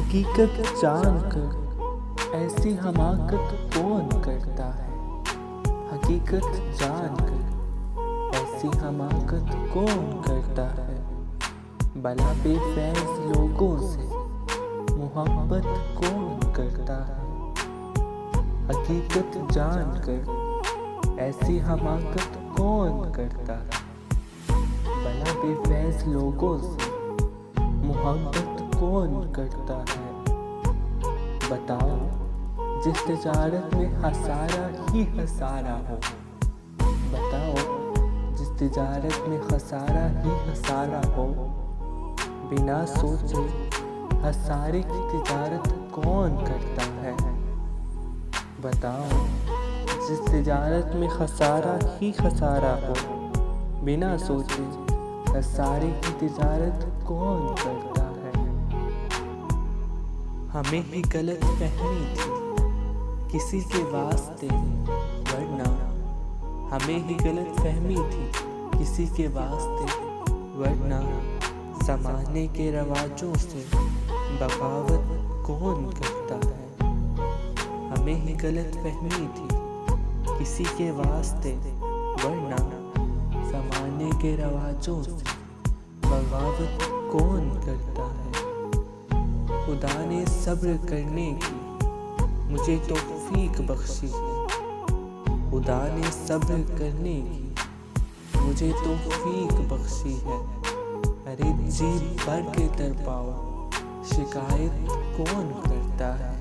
हकीकत जानकर ऐसी हमाकत कौन करता है। हकीकत जानकर ऐसी हमाकत कौन करता है। भला बेफैज़ लोगों से मोहब्बत कौन करता है। हकीकत जानकर ऐसी हमाकत कौन करता है। भला बेफैज़ लोगों से मोहब्बत कौन करता है। बताओ जिस तिजारत में हसारा ही हसारा हो। बताओ जिस तिजारत में हसारा ही हसारा हो। बिना सोचे हसारे की तिजारत कौन करता है। बताओ जिस तिजारत में हसारा ही हसारा हो। बिना सोचे हसारे की तिजारत कौन करता है। हमें ही गलत फहमी थी किसी के वास्ते, वरना हमें ही गलत फहमी थी किसी के वास्ते, वरना ज़माने के रवाजों से बगावत कौन करता है। हमें ही गलत फहमी थी किसी के वास्ते, वरना ज़माने के रवाजों से बगावत कौन करता है। खुदा ने सब्र करने की मुझे तौफीक बख्शी है। खुदा ने सब्र करने की मुझे तौफीक बख्शी है। अरे जी भर के तड़पाओ शिकायत कौन करता है।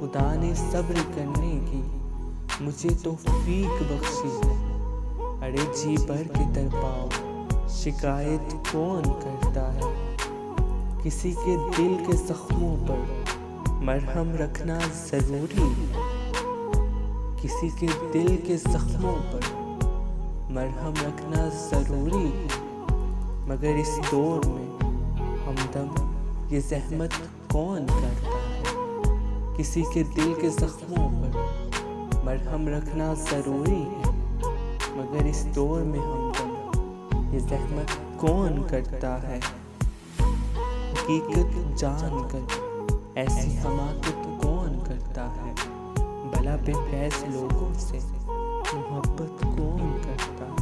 खुदा ने सब्र करने की मुझे तौफीक बख्शी है। अरे जी भर के तड़पाओ शिकायत कौन करता है। किसी के दिल के जख्मों पर मरहम रखना ज़रूरी है। किसी के दिल के जख्मों पर मरहम रखना ज़रूरी है। मगर इस दौर में हमदम ये ज़हमत कौन करता है। किसी के दिल के जख्मों पर मरहम रखना ज़रूरी है। मगर इस दौर में हमदम ये ज़हमत कौन करता है। हकीकत जानकर ऐसी हमाकत कौन करता है। भला बेफैज़ लोगों से मोहब्बत कौन करता है।